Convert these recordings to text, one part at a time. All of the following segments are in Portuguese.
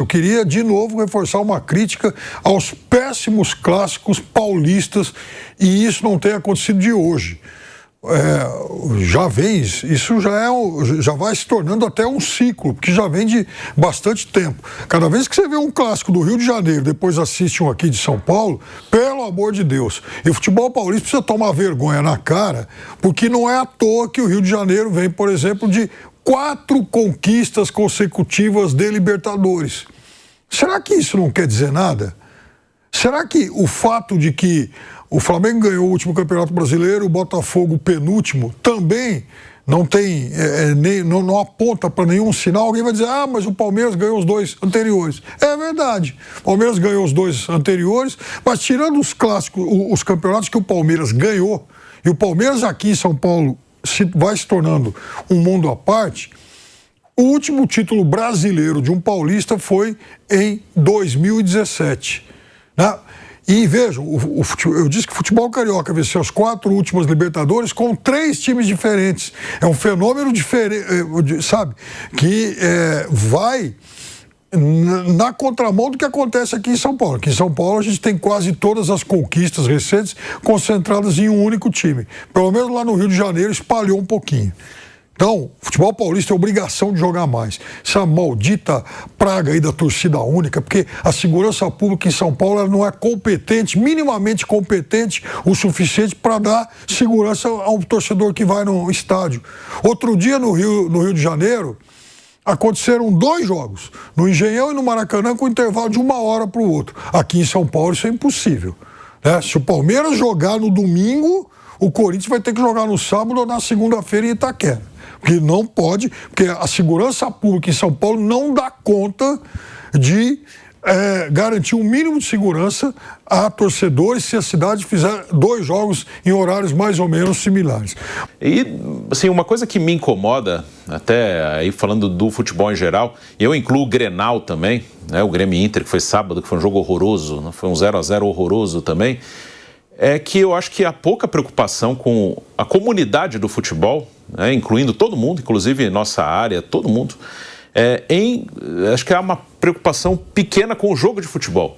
Eu queria, de novo, reforçar uma crítica aos péssimos clássicos paulistas, e isso não tem acontecido de hoje. Isso já vai se tornando até um ciclo, porque já vem de bastante tempo. Cada vez que você vê um clássico do Rio de Janeiro, depois assiste um aqui de São Paulo, pelo amor de Deus. E o futebol paulista precisa tomar vergonha na cara, porque não é à toa que o Rio de Janeiro vem, por exemplo, de 4 conquistas consecutivas de Libertadores. Será que isso não quer dizer nada? Será que o fato de que o Flamengo ganhou o último Campeonato Brasileiro, o Botafogo o penúltimo, também não tem, não aponta para nenhum sinal? Alguém vai dizer, mas o Palmeiras ganhou os 2 anteriores. É verdade, o Palmeiras ganhou os 2 anteriores, mas tirando os clássicos, os campeonatos que o Palmeiras ganhou, e o Palmeiras aqui em São Paulo vai se tornando um mundo à parte, o último título brasileiro de um paulista foi em 2017, né? E vejam, eu disse que o futebol carioca venceu as 4 últimas Libertadores com 3 times diferentes. É um fenômeno diferente, sabe? Que vai na contramão do que acontece aqui em São Paulo. Aqui em São Paulo a gente tem quase todas as conquistas recentes concentradas em um único time. Pelo menos lá no Rio de Janeiro espalhou um pouquinho. Então, o futebol paulista é obrigação de jogar mais. Essa maldita praga aí da torcida única, porque a segurança pública em São Paulo ela não é competente, minimamente competente o suficiente para dar segurança ao torcedor que vai no estádio. Outro dia no Rio de Janeiro, aconteceram 2 jogos, no Engenhão e no Maracanã, com intervalo de 1 hora para o outro. Aqui em São Paulo isso é impossível, né? Se o Palmeiras jogar no domingo, o Corinthians vai ter que jogar no sábado ou na segunda-feira em Itaquera. Porque não pode, porque a segurança pública em São Paulo não dá conta de garantir um mínimo de segurança a torcedores se a cidade fizer 2 jogos em horários mais ou menos similares. E, assim, uma coisa que me incomoda, até aí falando do futebol em geral, eu incluo o Grenal também, né, o Grêmio Inter, que foi sábado, que foi um jogo horroroso, né, foi um 0-0 horroroso também, é que eu acho que há pouca preocupação com a comunidade do futebol, né, incluindo todo mundo, inclusive nossa área, todo mundo, acho que há uma preocupação pequena com o jogo de futebol.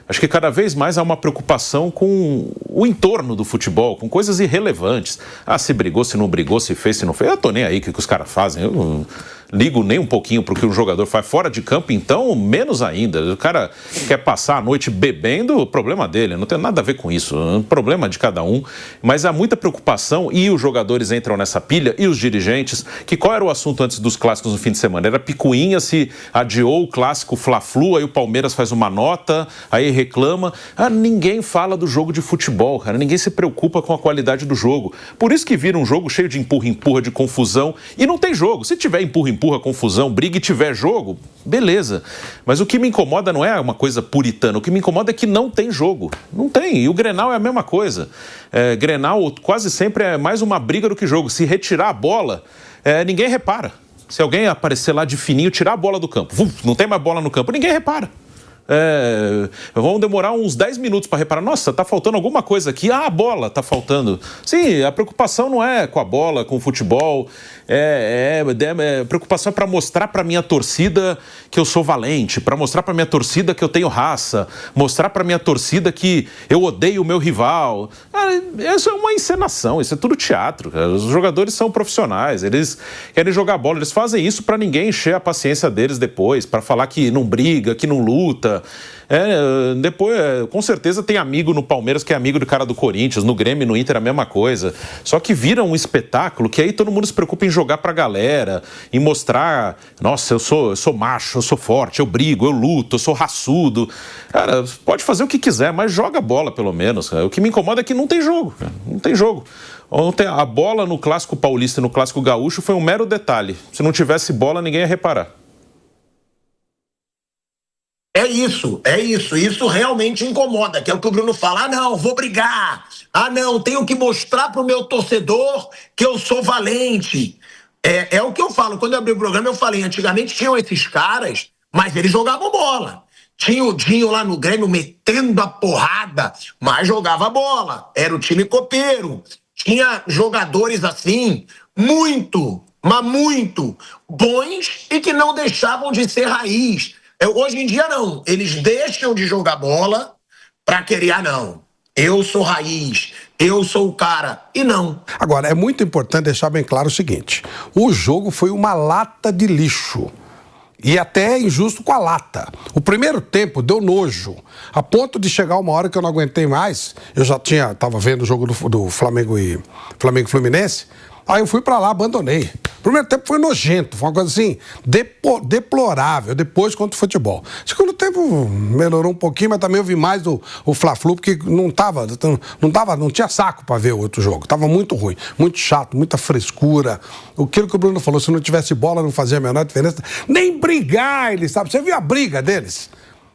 Acho que cada vez mais há uma preocupação com o entorno do futebol, com coisas irrelevantes. Se brigou, se não brigou, se fez, se não fez. Eu tô nem aí o que os caras fazem. Eu não ligo nem um pouquinho pro que um jogador faz fora de campo, então menos ainda. O cara quer passar a noite bebendo, o problema dele, não tem nada a ver com isso. É um problema de cada um. Mas há muita preocupação e os jogadores entram nessa pilha e os dirigentes, que qual era o assunto antes dos clássicos no fim de semana? Era picuinha se adiou o clássico Fla-Flu, aí o Palmeiras faz uma nota, aí reclama. Ninguém fala do jogo de futebol, cara. Ninguém se preocupa com a qualidade do jogo. Por isso que vira um jogo cheio de empurra-empurra, de confusão. E não tem jogo. Se tiver empurra-empurra, confusão, briga e tiver jogo, beleza. Mas o que me incomoda não é uma coisa puritana. O que me incomoda é que não tem jogo. Não tem. E o Grenal é a mesma coisa. Grenal quase sempre é mais uma briga do que jogo. Se retirar a bola, ninguém repara. Se alguém aparecer lá de fininho, tirar a bola do campo, não tem mais bola no campo, ninguém repara. Vão demorar uns 10 minutos para reparar. Nossa, tá faltando alguma coisa aqui. A bola tá faltando. Sim, a preocupação não é com a bola, com o futebol. A preocupação é para mostrar para minha torcida que eu sou valente, para mostrar para minha torcida que eu tenho raça, mostrar para minha torcida que eu odeio o meu rival. Isso é uma encenação, isso é tudo teatro, cara. Os jogadores são profissionais, eles querem jogar bola, eles fazem isso para ninguém encher a paciência deles depois, para falar que não briga, que não luta. Depois, com certeza tem amigo no Palmeiras que é amigo do cara do Corinthians, no Grêmio, no Inter a mesma coisa. Só que vira um espetáculo que aí todo mundo se preocupa em jogar pra galera, em mostrar, nossa, eu sou macho, eu sou forte, eu brigo, eu luto, eu sou raçudo. Cara, pode fazer o que quiser, mas joga bola pelo menos. Cara. O que me incomoda é que não tem jogo, cara. Não tem jogo. Ontem a bola no Clássico Paulista e no Clássico Gaúcho foi um mero detalhe. Se não tivesse bola, ninguém ia reparar. Isso realmente incomoda, que é o que o Bruno fala, não, vou brigar, não, tenho que mostrar pro meu torcedor que eu sou valente. É o que eu falo, quando eu abri o programa eu falei, antigamente tinham esses caras, mas eles jogavam bola. Tinha o Dinho lá no Grêmio metendo a porrada, mas jogava bola, era o time copeiro. Tinha jogadores assim, muito bons e que não deixavam de ser raiz. Hoje em dia, não. Eles deixam de jogar bola pra querer, não. Eu sou raiz, eu sou o cara. E não. Agora, é muito importante deixar bem claro o seguinte. O jogo foi uma lata de lixo. E até é injusto com a lata. O primeiro tempo deu nojo, a ponto de chegar uma hora que eu não aguentei mais. Eu já estava vendo o jogo do Flamengo e Fluminense. Aí eu fui pra lá, abandonei. O primeiro tempo foi nojento, foi uma coisa assim, deplorável, depois contra o futebol. O segundo tempo melhorou um pouquinho, mas também eu vi mais o Fla-Flu, porque não tinha saco pra ver o outro jogo. Tava muito ruim, muito chato, muita frescura. Aquilo que o Bruno falou, se não tivesse bola não fazia a menor diferença. Nem brigar eles, sabe? Você viu a briga deles?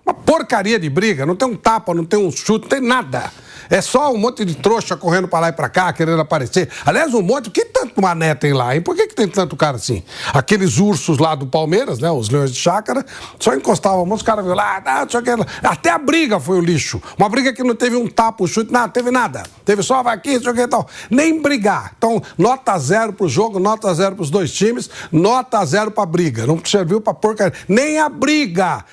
Uma porcaria de briga, não tem um tapa, não tem um chute, não tem nada. É só um monte de trouxa correndo pra lá e pra cá, querendo aparecer. Aliás, um monte, que tanto mané tem lá, hein? Por que tem tanto cara assim? Aqueles ursos lá do Palmeiras, né? Os leões de chácara, só encostavam, os caras viram lá, até a briga foi o lixo. Uma briga que não teve um tapa, um chute, nada, teve nada. Teve só vaquinha, não sei o que e tal. Nem brigar. Então, nota 0 pro jogo, nota 0 pros dois times, nota 0 pra briga. Não serviu pra porcaria. Nem a briga,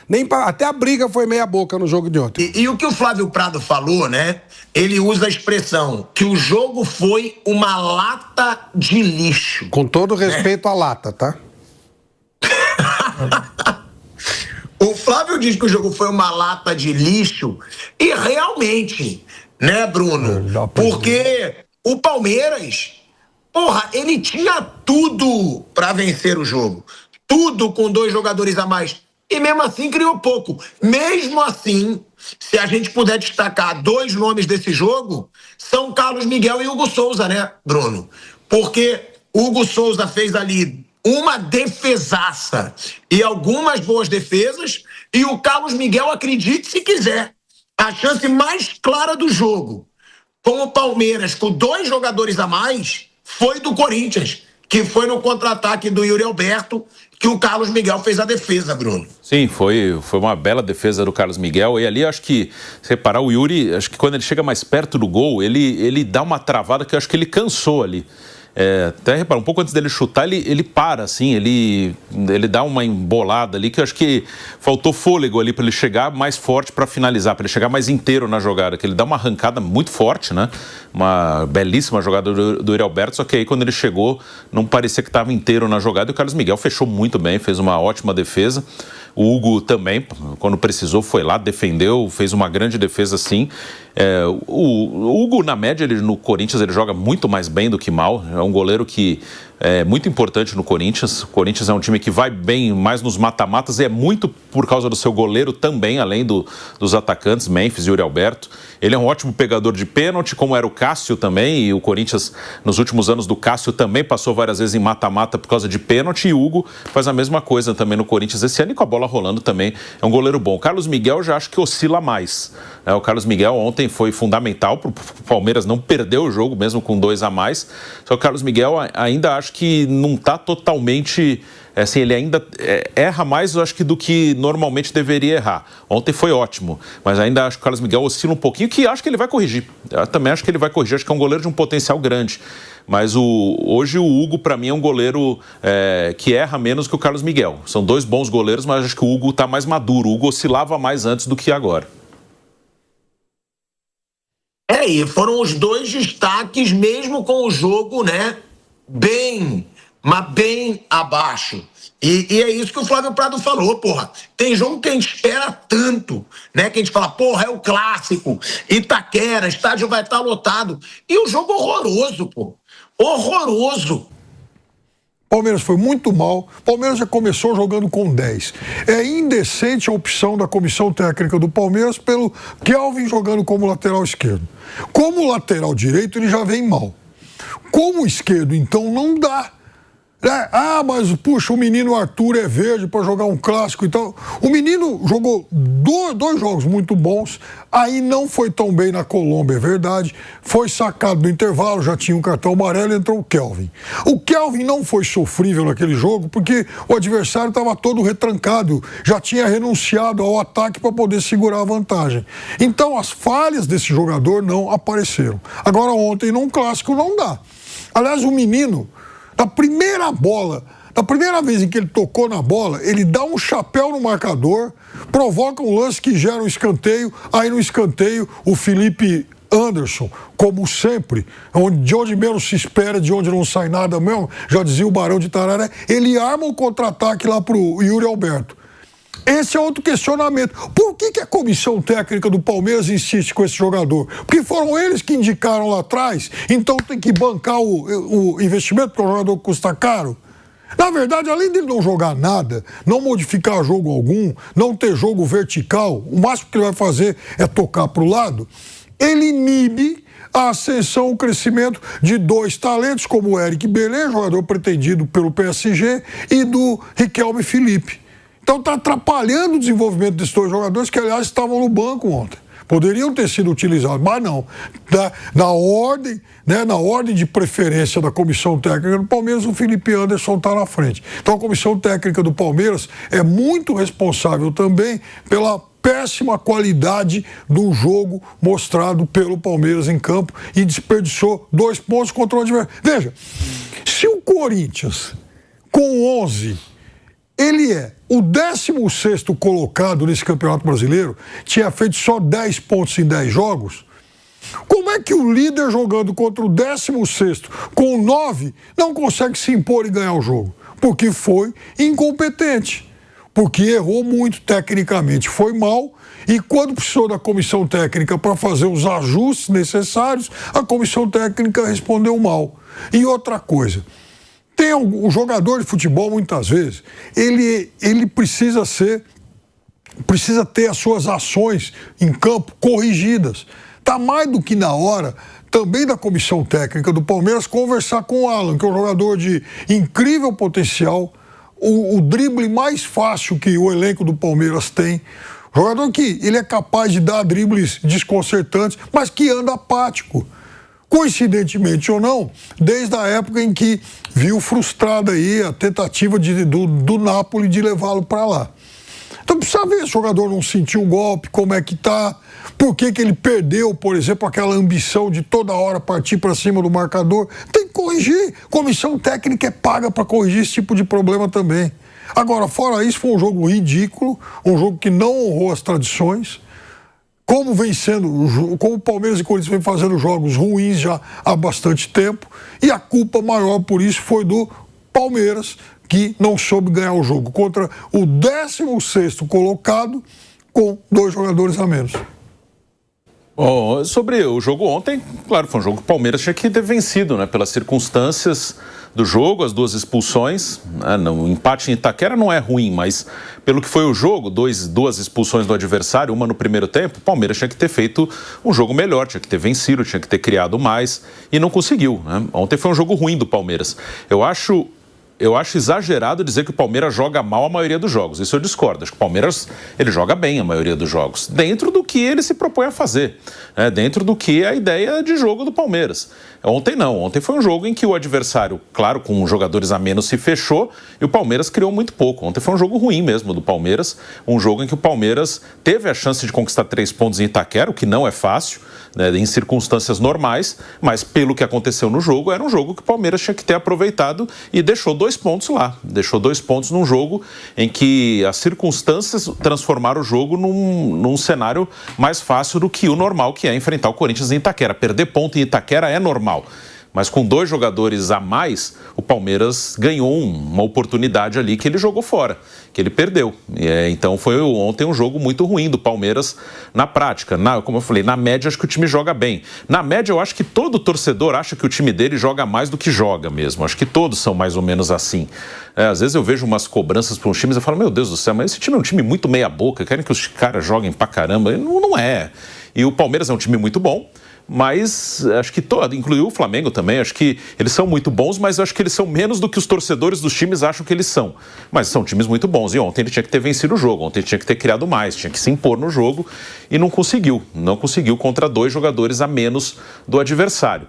até a briga foi meia boca no jogo de ontem. E o que o Flávio Prado falou, né? Ele usa a expressão que o jogo foi uma lata de lixo. Com todo respeito à lata, tá? O Flávio diz que o jogo foi uma lata de lixo e realmente, né, Bruno? Porque o Palmeiras, porra, ele tinha tudo pra vencer o jogo. Tudo com 2 jogadores a mais. E mesmo assim criou pouco. Mesmo assim, se a gente puder destacar 2 nomes desse jogo, são Carlos Miguel e Hugo Souza, né, Bruno? Porque Hugo Souza fez ali uma defesaça e algumas boas defesas, e o Carlos Miguel, acredite se quiser, a chance mais clara do jogo com o Palmeiras, com 2 jogadores a mais, foi do Corinthians, que foi no contra-ataque do Yuri Alberto, que o Carlos Miguel fez a defesa, Bruno. Sim, foi uma bela defesa do Carlos Miguel. E ali, acho que, se reparar, o Yuri, acho que quando ele chega mais perto do gol, ele dá uma travada que eu acho que ele cansou ali. Até reparar, um pouco antes dele chutar, ele para, assim, ele dá uma embolada ali, que eu acho que faltou fôlego ali para ele chegar mais forte para finalizar, para ele chegar mais inteiro na jogada, que ele dá uma arrancada muito forte, né? Uma belíssima jogada do Yuri Alberto, só que aí quando ele chegou, não parecia que estava inteiro na jogada, e o Carlos Miguel fechou muito bem, fez uma ótima defesa. O Hugo também, quando precisou, foi lá, defendeu, fez uma grande defesa, sim. O Hugo, na média, no Corinthians, ele joga muito mais bem do que mal. É um goleiro que é muito importante no Corinthians. O Corinthians é um time que vai bem mais nos mata-matas e é muito por causa do seu goleiro também, além dos atacantes, Memphis e Yuri Alberto. Ele é um ótimo pegador de pênalti, como era o Cássio também, e o Corinthians, nos últimos anos do Cássio, também passou várias vezes em mata-mata por causa de pênalti, e o Hugo faz a mesma coisa também no Corinthians esse ano, e com a bola rolando também é um goleiro bom. O Carlos Miguel já acho que oscila mais. O Carlos Miguel ontem foi fundamental para o Palmeiras não perder o jogo, mesmo com 2 a mais. Só que o Carlos Miguel ainda acho que não está totalmente... Assim, ele ainda erra mais, eu acho, que do que normalmente deveria errar. Ontem foi ótimo, mas ainda acho que o Carlos Miguel oscila um pouquinho, que acho que ele vai corrigir. Eu também acho que ele vai corrigir, acho que é um goleiro de um potencial grande. Mas hoje o Hugo, para mim, é um goleiro que erra menos que o Carlos Miguel. São 2 bons goleiros, mas acho que o Hugo está mais maduro. O Hugo oscilava mais antes do que agora. E foram os 2 destaques, mesmo com o jogo, né, mas bem abaixo. E é isso que o Flávio Prado falou, porra. Tem jogo que a gente espera tanto, né? Que a gente fala, porra, é o clássico, Itaquera, estádio vai estar lotado. E o jogo horroroso, pô. Horroroso. Palmeiras foi muito mal. Palmeiras já começou jogando com 10. É indecente a opção da comissão técnica do Palmeiras pelo Kelvin jogando como lateral esquerdo. Como lateral direito, ele já vem mal. Como esquerdo, então, não dá. Mas, puxa, o menino Arthur é verde para jogar um clássico e tal. O menino jogou 2 jogos muito bons, aí não foi tão bem na Colômbia, é verdade. Foi sacado no intervalo, já tinha um cartão amarelo, entrou o Kelvin. O Kelvin não foi sofrível naquele jogo porque o adversário estava todo retrancado, já tinha renunciado ao ataque para poder segurar a vantagem. Então, as falhas desse jogador não apareceram. Agora, ontem, num clássico, não dá. Aliás, o menino... Na primeira bola, Da primeira vez em que ele tocou na bola, ele dá um chapéu no marcador, provoca um lance que gera um escanteio, aí no escanteio o Felipe Anderson, como sempre, de onde menos se espera, de onde não sai nada mesmo, já dizia o Barão de Itararé, ele arma um contra-ataque lá pro Yuri Alberto. Esse é outro questionamento. Por que a comissão técnica do Palmeiras insiste com esse jogador? Porque foram eles que indicaram lá atrás, então tem que bancar o investimento, porque o jogador custa caro. Na verdade, além dele não jogar nada, não modificar jogo algum, não ter jogo vertical, o máximo que ele vai fazer é tocar para o lado, ele inibe a ascensão, o crescimento de dois talentos, como o Eric Belé, jogador pretendido pelo PSG, e do Riquelme Felipe. Então está atrapalhando o desenvolvimento desses dois jogadores que, aliás, estavam no banco ontem. Poderiam ter sido utilizados, mas não. Na ordem de preferência da comissão técnica do Palmeiras, o Felipe Anderson está na frente. Então a comissão técnica do Palmeiras é muito responsável também pela péssima qualidade do jogo mostrado pelo Palmeiras em campo e desperdiçou 2 pontos contra o adversário. Veja, se o Corinthians, com 11... ele é o 16º colocado nesse Campeonato Brasileiro, tinha feito só 10 pontos em 10 jogos. Como é que o líder jogando contra o 16º com 9 não consegue se impor e ganhar o jogo? Porque foi incompetente, porque errou muito tecnicamente, foi mal, e quando precisou da comissão técnica para fazer os ajustes necessários, a comissão técnica respondeu mal. E outra coisa, tem um jogador de futebol, muitas vezes, ele precisa ter as suas ações em campo corrigidas. Está mais do que na hora, também da comissão técnica do Palmeiras, conversar com o Alan, que é um jogador de incrível potencial, o drible mais fácil que o elenco do Palmeiras tem. Jogador que ele é capaz de dar dribles desconcertantes, mas que anda apático. Coincidentemente ou não, desde a época em que viu frustrada aí a tentativa do Napoli de levá-lo para lá. Então precisa ver se o jogador não sentiu o golpe, como é que tá, por que ele perdeu, por exemplo, aquela ambição de toda hora partir para cima do marcador. Tem que corrigir. Comissão técnica é paga para corrigir esse tipo de problema também. Agora, fora isso, foi um jogo ridículo, um jogo que não honrou as tradições. Como o Palmeiras e Corinthians vem fazendo jogos ruins já há bastante tempo, e a culpa maior por isso foi do Palmeiras, que não soube ganhar o jogo contra o 16º colocado com 2 jogadores a menos. Bom, sobre o jogo ontem, claro, foi um jogo que o Palmeiras tinha que ter vencido, né, pelas circunstâncias do jogo, as 2 expulsões, né, o empate em Itaquera não é ruim, mas pelo que foi o jogo, 2 expulsões do adversário, uma no primeiro tempo, o Palmeiras tinha que ter feito um jogo melhor, tinha que ter vencido, tinha que ter criado mais e não conseguiu, né? Ontem foi um jogo ruim do Palmeiras. Eu acho exagerado dizer que o Palmeiras joga mal a maioria dos jogos. Isso eu discordo. Acho que o Palmeiras ele joga bem a maioria dos jogos, dentro do que ele se propõe a fazer, né? Dentro do que é a ideia de jogo do Palmeiras. Ontem não. Ontem foi um jogo em que o adversário, claro, com jogadores a menos, se fechou e o Palmeiras criou muito pouco. Ontem foi um jogo ruim mesmo do Palmeiras, um jogo em que o Palmeiras teve a chance de conquistar 3 pontos em Itaquera, o que não é fácil, né, em circunstâncias normais, mas pelo que aconteceu no jogo, era um jogo que o Palmeiras tinha que ter aproveitado e deixou 2 pontos lá. Deixou 2 pontos num jogo em que as circunstâncias transformaram o jogo num cenário mais fácil do que o normal, que é enfrentar o Corinthians em Itaquera. Perder ponto em Itaquera é normal. Mas com 2 jogadores a mais, o Palmeiras ganhou uma oportunidade ali que ele jogou fora, que ele perdeu. Então foi ontem um jogo muito ruim do Palmeiras na prática. Como eu falei, na média acho que o time joga bem. Na média eu acho que todo torcedor acha que o time dele joga mais do que joga mesmo. Acho que todos são mais ou menos assim. Às vezes eu vejo umas cobranças para uns times e falo, meu Deus do céu, mas esse time é um time muito meia boca, querem que os caras joguem pra caramba. Não é. E o Palmeiras é um time muito bom. Mas acho que incluiu o Flamengo também, acho que eles são muito bons, mas acho que eles são menos do que os torcedores dos times acham que eles são. Mas são times muito bons, e ontem ele tinha que ter vencido o jogo, ontem ele tinha que ter criado mais, tinha que se impor no jogo, e não conseguiu contra 2 jogadores a menos do adversário.